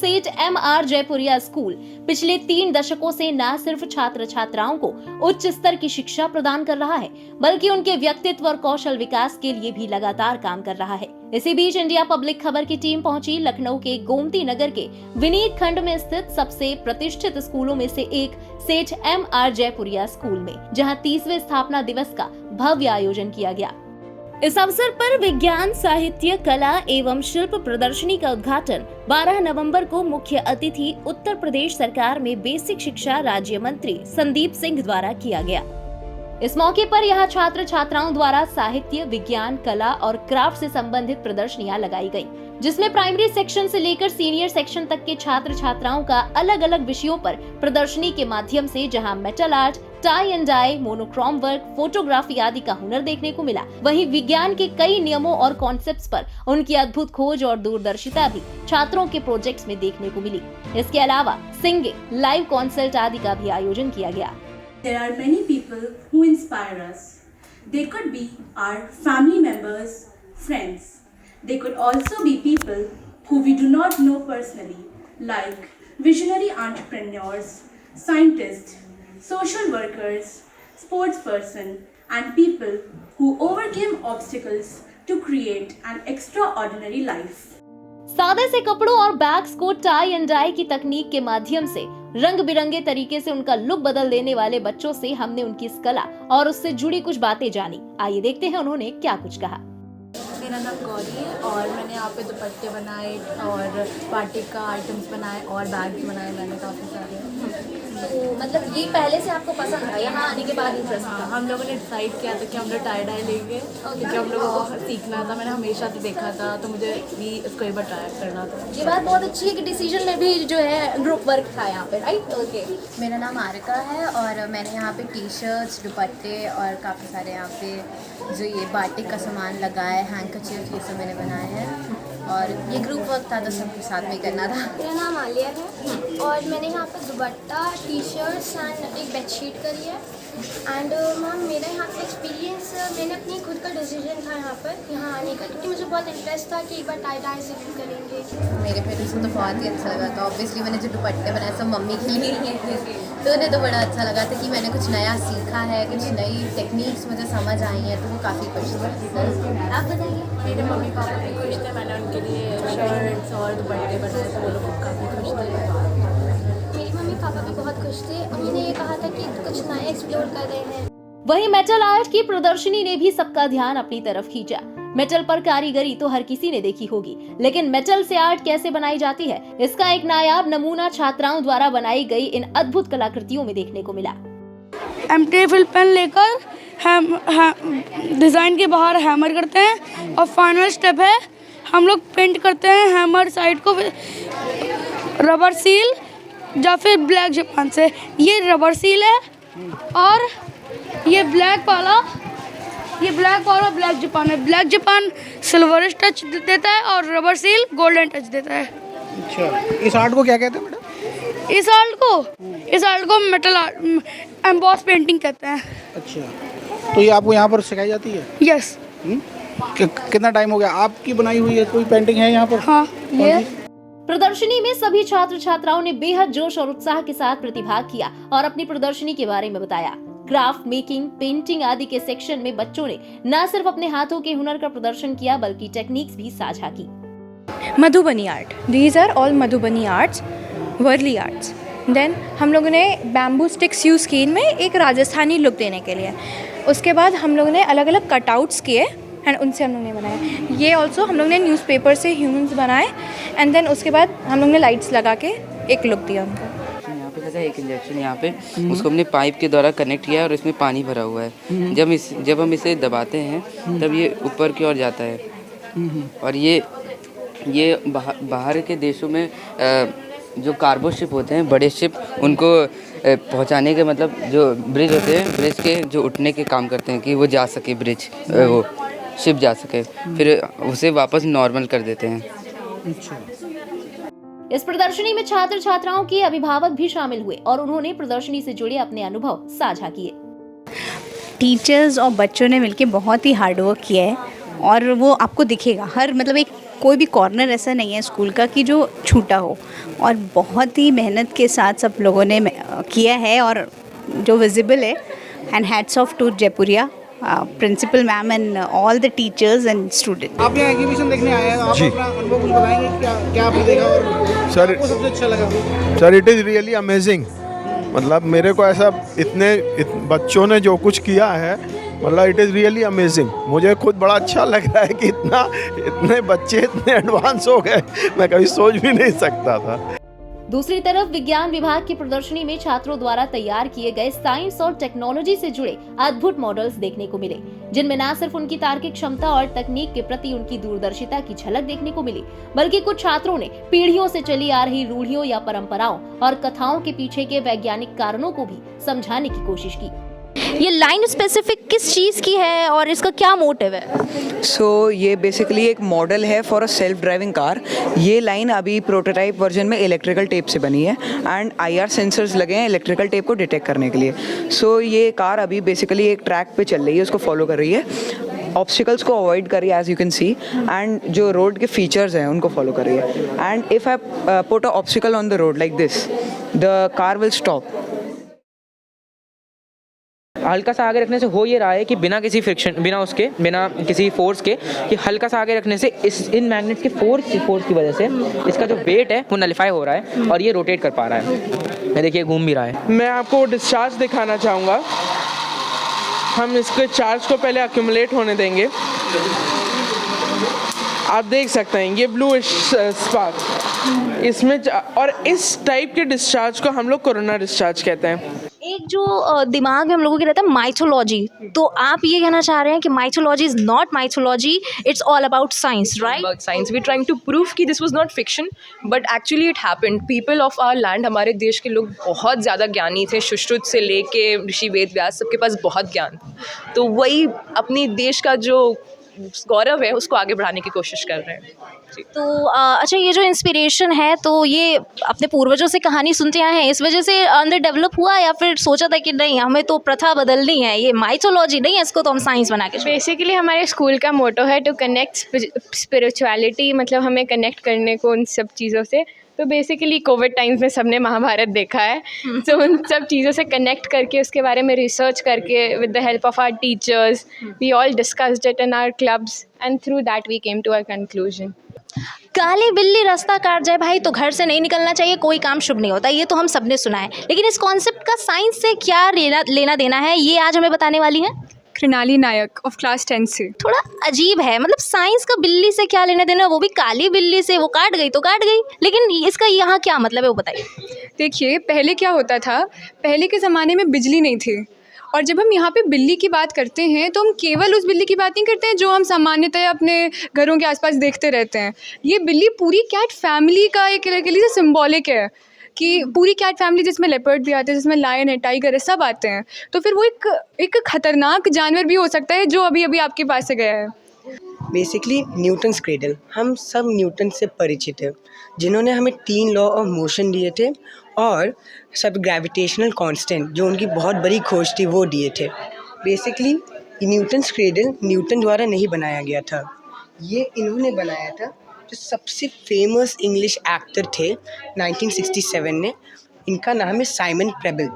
सेठ MR Jaipuria school पिछले 3 दशकों से न सिर्फ छात्र छात्राओं को उच्च स्तर की शिक्षा प्रदान कर रहा है, बल्कि उनके व्यक्तित्व और कौशल विकास के लिए भी लगातार काम कर रहा है। इसी बीच इंडिया पब्लिक खबर की टीम पहुंची लखनऊ के गोमती नगर के विनीत खंड में स्थित सबसे प्रतिष्ठित स्कूलों में से एक सेठ MR जयपुरिया स्कूल में, जहां 30वें स्थापना दिवस का भव्य आयोजन किया गया। इस अवसर पर विज्ञान, साहित्य, कला एवं शिल्प प्रदर्शनी का उद्घाटन 12 नवंबर को मुख्य अतिथि उत्तर प्रदेश सरकार में बेसिक शिक्षा राज्य मंत्री संदीप सिंह द्वारा किया गया। इस मौके पर यहाँ छात्र छात्राओं द्वारा साहित्य, विज्ञान, कला और क्राफ्ट से संबंधित प्रदर्शनियां लगाई गयी, जिसमें प्राइमरी सेक्शन से लेकर सीनियर सेक्शन तक के छात्र छात्राओं का अलग अलग विषयों पर प्रदर्शनी के माध्यम से जहां metal art, tie and dye, monochrome work, photography आदि का हुनर देखने को मिला। वहीं विज्ञान के कई नियमों और कॉन्सेप्ट्स पर उनकी अद्भुत खोज और दूरदर्शिता भी छात्रों के प्रोजेक्ट्स में देखने को मिली। इसके अलावा सिंगिंग, लाइव कॉन्सर्ट आदि का भी आयोजन किया गया। There are many people who inspire us. They could be our family members, friends. They could also be people who we do not know personally, like visionary entrepreneurs, scientists, social workers, sportsperson, and people who overcame obstacles to create an extraordinary life. सादे से कपड़ों और bags को tie and die की तकनीक के माध्यम से रंग बिरंगे तरीके से उनका लुक बदल देने वाले बच्चों से हमने उनकी इस कला और उससे जुड़ी कुछ बातें जानी। आइए देखते हैं उन्होंने क्या कुछ कहा। मेरा नाम गौरी है और मैंने यहाँ पे दुपट्टे बनाए और पार्टी का आइटम्स बनाए और बैग्स बनाए मैंने काफ़ी सारे। तो मतलब ये पहले से आपको पसंद था, यहाँ आने के बाद इंटरेस्ट था? हम लोगों ने डिसाइड किया था कि हम लोग टाई डाई लेंगे क्योंकि हम लोगों को सीखना था। मैंने हमेशा से देखा था तो मुझे भी इसको एक बार ट्राई करना था। ये बात बहुत अच्छी है कि डिसीजन में भी जो है ग्रुप वर्क था यहाँ पे, राइट? ओके। मेरा नाम आरिका है और मैंने यहाँ पे टी शर्ट्स, दुपट्टे और काफ़ी सारे यहाँ पे जो ये बाटिक का सामान लगा है, हैंकरचीफ, ये सब मैंने बनाए हैं और ये ग्रुप वर्क था तो सबके साथ में करना था। मेरा नाम आलिया है और मैंने यहाँ पर दुपट्टा, टी शर्ट्स एंड एक बेडशीट करी है। एंड मैम मेरा यहाँ पे एक्सपीरियंस, मैंने अपनी खुद का डिसीजन था यहाँ आने का क्योंकि मुझे बहुत इंटरेस्ट था कि एक बार टाई डाई से करेंगे। मेरे पेरेंट्स को तो बहुत ही अच्छा लगा था। ऑब्वियसली मैंने जो दुपट्टे बनाए सब मम्मी के लिए लिए थे तो उन्हें तो बड़ा अच्छा लगा था कि मैंने कुछ नया सीखा है, कुछ नई टेक्निक्स मुझे समझ आई हैं, तो वो काफ़ी खुश थे। आप बताइए। मेरे मम्मी पापा भी खुश थे, मैंने उनके लिए शर्ट्स और दुपट्टे बनाए तो वो लोग काफ़ी खुश थे। मेरी मम्मी पापा भी बहुत खुश थे। उन्होंने ये कहा था कि कुछ नया एक्सप्लोर कर रहे हैं। वहीं मेटल आर्ट की प्रदर्शनी ने भी सबका ध्यान अपनी तरफ खींचा। मेटल पर कारीगरी तो हर किसी ने देखी होगी, लेकिन मेटल से आर्ट कैसे बनाई जाती है, इसका एक नायाब नमूना छात्राओं द्वारा बनाई गई इन अद्भुत कलाकृतियों में देखने को मिला। एम्प्टी फिल पेन लेकर डिज़ाइन के बाहर हैमर करते हैं और फाइनल स्टेप है हम लोग पेंट करते हैं हैमर साइड को रबर सील या फिर ब्लैक जापान से। ये रबर सील है और ये ब्लैक वाला ब्लैक जापान है। ब्लैक जापान सिल्वरिश टच देता है और रबर सील गोल्डन टच देता है। अच्छा, इस आर्ट को क्या कहते हैं मैडम? इस आर्ट को मेटल आर्ट एम्बॉस पेंटिंग कहते हैं। अच्छा, तो ये आपको यहाँ पर सिखाई जाती है? यस। कितना टाइम हो गया आपकी बनाई हुई है कोई पेंटिंग है यहाँ पर? हाँ, ये प्रदर्शनी में सभी छात्र छात्राओं ने बेहद जोश और उत्साह के साथ प्रतिभाग किया और अपनी प्रदर्शनी के बारे में बताया। क्राफ्ट, मेकिंग, पेंटिंग आदि के सेक्शन में बच्चों ने न सिर्फ अपने हाथों के हुनर का प्रदर्शन किया बल्कि टेक्निक्स भी साझा की। Madhubani art, these are all Madhubani arts, Warli arts. Then हम लोगों ने बैम्बू स्टिक्स यूज़ की इनमें एक राजस्थानी लुक देने के लिए। उसके बाद हम लोगों ने अलग अलग कटआउट्स किए एंड उनसे हम लोग ने बनाया। ये ऑल्सो हम लोग ने न्यूज़पेपर से ह्यूमंस बनाए एंड देन उसके बाद हम लोग ने लाइट्स लगा के एक लुक दिया उनको। यहाँ पे जैसे एक इंजेक्शन यहाँ पे उसको हमने पाइप के द्वारा कनेक्ट किया है और इसमें पानी भरा हुआ है। जब हम इसे दबाते हैं तब ये ऊपर की ओर जाता है और ये बाहर के देशों में जो कार्गो शिप होते हैं, बड़े शिप, उनको पहुंचाने के मतलब जो ब्रिज होते हैं, ब्रिज के जो उठने के काम करते हैं कि वो जा सके, ब्रिज वो शिप जा सके, फिर उसे वापस नॉर्मल कर देते हैं। इस प्रदर्शनी में छात्र छात्राओं के अभिभावक भी शामिल हुए और उन्होंने प्रदर्शनी से जुड़े अपने अनुभव साझा किए। टीचर्स और बच्चों ने मिलकर बहुत ही हार्ड वर्क किया है और वो आपको दिखेगा। हर मतलब एक कोई भी कॉर्नर ऐसा नहीं है स्कूल का कि जो छूटा हो, और बहुत ही मेहनत के साथ सब लोगों ने किया है और जो विजिबल है। And hats off to Jaipuria principal ma'am and all the teachers and student. आप यहाँ एग्जीबिशन देखने आए हैं, आप अपना अनुभव कुछ बताएंगे, क्या आपने देखा और सर आपको सबसे अच्छा लगा? Sir it is really amazing. मतलब मेरे को ऐसा इतने बच्चों ने जो कुछ किया है, मतलब इट इज़ रियली अमेजिंग। मुझे खुद बड़ा अच्छा लग रहा है कि इतने बच्चे इतने एडवांस हो गए, मैं कभी सोच भी नहीं सकता था। दूसरी तरफ विज्ञान विभाग की प्रदर्शनी में छात्रों द्वारा तैयार किए गए साइंस और टेक्नोलॉजी से जुड़े अद्भुत मॉडल्स देखने को मिले, जिनमें न सिर्फ उनकी तार्किक क्षमता और तकनीक के प्रति उनकी दूरदर्शिता की झलक देखने को मिली, बल्कि कुछ छात्रों ने पीढ़ियों से चली आ रही रूढ़ियों या परंपराओं और कथाओं के पीछे के वैज्ञानिक कारणों को भी समझाने की कोशिश की। ये लाइन स्पेसिफिक किस चीज़ की है और इसका क्या मोटिव है? ये बेसिकली एक मॉडल है for a self driving car. ये लाइन अभी प्रोटोटाइप वर्जन में इलेक्ट्रिकल टेप से बनी है एंड IR सेंसर्स लगे हैं इलेक्ट्रिकल टेप को डिटेक्ट करने के लिए। ये कार अभी बेसिकली एक ट्रैक पे चल रही है, उसको फॉलो कर रही है, ऑब्स्टिकल्स को अवॉइड कर रही है as you can see, and जो रोड के फीचर्स हैं उनको फॉलो कर रही है। And if I put a obstacle on the road like this, the car will stop. हल्का सा आगे रखने से हो ये रहा है कि बिना किसी फ्रिक्शन, बिना किसी फोर्स के, कि हल्का सा आगे रखने से इन मैग्नेट्स के फोर्स की वजह से इसका जो वेट है वो नलिफाई हो रहा है और ये रोटेट कर पा रहा है। मैं देखिए घूम भी रहा है। मैं आपको डिस्चार्ज दिखाना चाहूँगा। हम इसके चार्ज को पहले अक्यूमुलेट होने देंगे। आप देख सकते हैं ये ब्लू स्पार्क इसमें, और इस टाइप के डिस्चार्ज को हम लोग कोरोना डिस्चार्ज कहते हैं। एक जो दिमाग में हम लोगों के रहता है माइथोलॉजी, तो आप ये कहना चाह रहे हैं कि mythology is not mythology, it's all about science, right? About science. We trying to prove कि this was not fiction but actually it happened. People of our land, हमारे देश के लोग बहुत ज़्यादा ज्ञानी थे, सुश्रुत से लेके ऋषि वेद व्यास, सबके पास बहुत ज्ञान। तो वही अपनी देश का जो गौरव है उसको आगे बढ़ाने की कोशिश कर रहे हैं। तो अच्छा, ये जो इंस्पिरेशन है तो ये अपने पूर्वजों से कहानी सुनते आए हैं, इस वजह से अंदर डेवलप हुआ, या फिर सोचा था कि नहीं हमें तो प्रथा बदलनी है, ये माइथोलॉजी नहीं है, इसको तो हम साइंस बना के। बेसिकली हमारे स्कूल का मोटो है टू कनेक्ट स्पिरिचुअलिटी, मतलब हमें कनेक्ट करने को उन सब चीज़ों से। तो बेसिकली कोविड टाइम्स में सबने महाभारत देखा है, तो उन सब चीज़ों से कनेक्ट करके उसके बारे में रिसर्च करके with the help of our teachers we all discussed it in our clubs and through that we came to a conclusion. काली बिल्ली रास्ता काट जाए भाई तो घर से नहीं निकलना चाहिए, कोई काम शुभ नहीं होता, ये तो हम सबने सुना है, लेकिन इस कॉन्सेप्ट का साइंस से क्या लेना देना है, ये आज हमें बताने वाली है कृणाली नायक ऑफ क्लास 10 से। थोड़ा अजीब है, मतलब साइंस का बिल्ली से क्या लेना देना, वो भी काली बिल्ली से, वो काट गई तो काट गई, लेकिन इसका यहाँ क्या मतलब है वो बताइए। देखिए, पहले क्या होता था, पहले के ज़माने में बिजली नहीं थी, और जब हम यहाँ पे बिल्ली की बात करते हैं तो हम केवल उस बिल्ली की बात नहीं करते हैं जो हम सामान्यतः अपने घरों के आसपास देखते रहते हैं। ये बिल्ली पूरी कैट फैमिली का एक के लिए सिंबॉलिक है, कि पूरी कैट फैमिली जिसमें लेपर्ड भी आते हैं, जिसमें लायन है, टाइगर है, सब आते हैं। तो फिर वो एक खतरनाक जानवर भी हो सकता है जो अभी अभी आपके पास से गया है। बेसिकली न्यूटन्स क्रेडल, हम सब न्यूटन से परिचित हैं, जिन्होंने हमें 3 लॉ ऑफ मोशन दिए थे और सब ग्रेविटेशनल कांस्टेंट जो उनकी बहुत बड़ी खोज थी वो दिए थे। बेसिकली न्यूटन्स क्रेडल न्यूटन द्वारा नहीं बनाया गया था, ये इन्होंने बनाया था, जो सबसे फेमस इंग्लिश एक्टर थे 1967 में, इनका नाम है साइमन प्रेबल,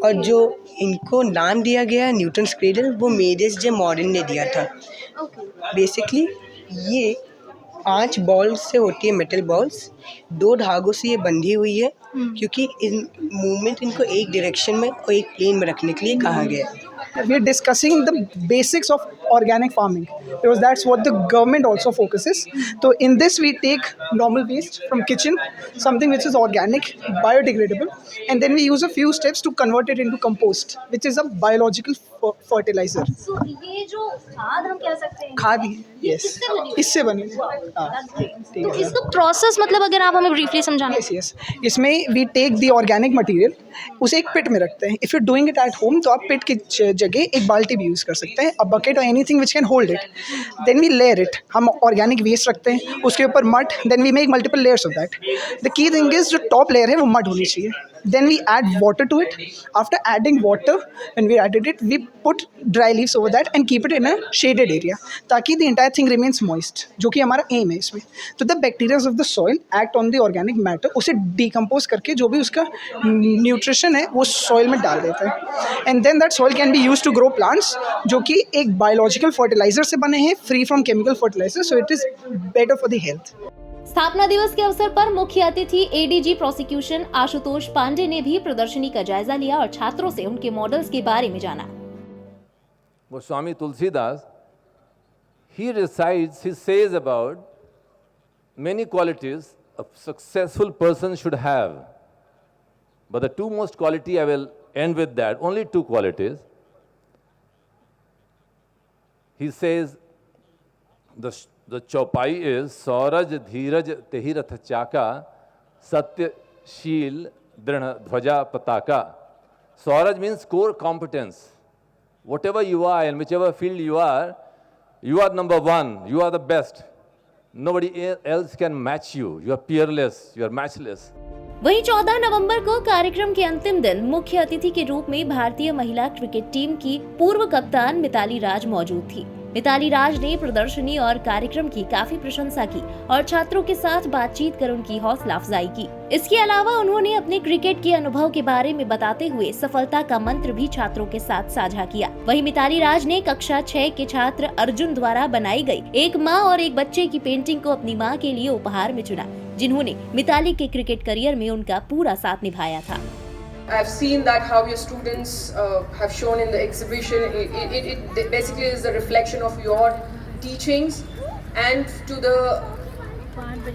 और जो इनको नाम दिया गया है न्यूटन्स क्रेडल वो मेरियस जे मॉडर्न ने दिया था। बेसिकली ये 5 बॉल्स से होती है, मेटल बॉल्स, 2 धागों से ये बंधी हुई है, क्योंकि इन मूवमेंट इनको एक डायरेक्शन में और एक प्लेन में रखने के लिए कहा गया है। We are discussing the basics of organic farming because that's what the government also focuses. So in this we take normal waste from kitchen, something which is organic, biodegradable, and then we use a few steps to convert it into compost, which is a biological fertilizer. So ये जो खाद हम कह सकते हैं, खाद ही, yes, इससे बनी है। तो इसका प्रोसेस मतलब अगर आप हमें ब्रीफली समझाना। Yes, इसमें we take the organic material, उसे एक पिट में रखते हैं। If you're doing it at home, तो आप पिट की जगह एक बाल्टी भी यूज़ कर सकते हैं, अ बकेट और anything which can hold it. Then we layer it, हम ऑर्गेनिक वेस्ट रखते हैं, उसके ऊपर mud, then we make multiple layers of that. The key thing is जो टॉप लेयर है वो मड होनी चाहिए. Then we add water to it. After adding water, when we added it, we put dry leaves over that and keep it in a shaded area, ताकि the entire thing remains moist, जो कि हमारा aim है इसमें. तो the bacteria of the soil act on the organic matter, उसे decompose करके जो भी उसका nutrition है वो soil में डाल देता है. And then that soil can be used to grow plants, जो कि एक biological fertilizer से बने हैं, free from chemical fertilizer, so it is better for the health. स्थापना दिवस के अवसर पर मुख्य अतिथि एडीजी प्रोसिक्यूशन आशुतोष पांडे ने भी प्रदर्शनी का जायजा लिया और छात्रों से उनके मॉडल्स के बारे में जाना. Swami Tulsidas, he recites, he says about many qualities a successful person should have. But the two most quality, I will end with that, only two qualities. He says, the chaupai is Sauraj Dhiraj Tehi Rath Chaka Satya Sheel Drana Dhwaja Pataka. Sauraj means core competence. Whatever you are, in whichever field you are number one, you are the best. Nobody else can match you. You are peerless, you are matchless. वहीं 14 नवंबर को कार्यक्रम के अंतिम दिन मुख्य अतिथि के रूप में भारतीय महिला क्रिकेट टीम की पूर्व कप्तान मिताली राज मौजूद थी. मिताली राज ने प्रदर्शनी और कार्यक्रम की काफी प्रशंसा की और छात्रों के साथ बातचीत कर उनकी हौसला अफजाई की. इसके अलावा उन्होंने अपने क्रिकेट के अनुभव के बारे में बताते हुए सफलता का मंत्र भी छात्रों के साथ साझा किया. वहीं मिताली राज ने कक्षा 6 के छात्र अर्जुन द्वारा बनाई गई एक माँ और एक बच्चे की पेंटिंग को अपनी माँ के लिए उपहार में चुना, जिन्होंने मिताली के क्रिकेट करियर में उनका पूरा साथ निभाया था. I've seen that how your students have shown in the exhibition. It basically is a reflection of your teachings. And to the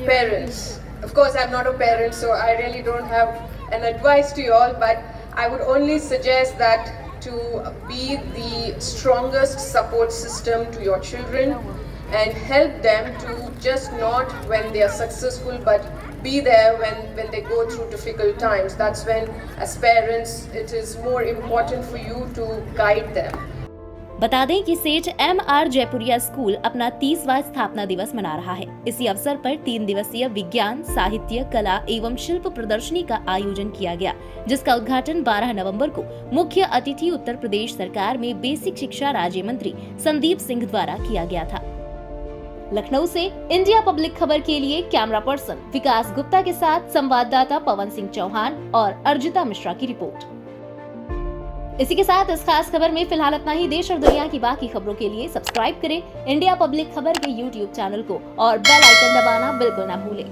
parents, of course I'm not a parent, so I really don't have an advice to you all, but I would only suggest that to be the strongest support system to your children and help them to just not when they are successful, but be there when they go through difficult times. That's when, as parents, it is more important for you to guide them. बता दें कि सेठ MR Jaipuria school अपना 30वां स्थापना दिवस मना रहा है. इसी अवसर पर 3 दिवसीय विज्ञान, साहित्य, कला एवं शिल्प प्रदर्शनी का आयोजन किया गया, जिसका उद्घाटन 12 नवंबर को मुख्य अतिथि उत्तर प्रदेश सरकार में बेसिक शिक्षा राज्य मंत्री संदीप सिंह द्वारा किया गया था. लखनऊ से इंडिया पब्लिक खबर के लिए कैमरा पर्सन विकास गुप्ता के साथ संवाददाता पवन सिंह चौहान और अर्जिता मिश्रा की रिपोर्ट. इसी के साथ इस खास खबर में फिलहाल इतना ही. देश और दुनिया की बाकी खबरों के लिए सब्सक्राइब करें इंडिया पब्लिक खबर के YouTube चैनल को और बेल आइकन दबाना बिल्कुल न भूलें.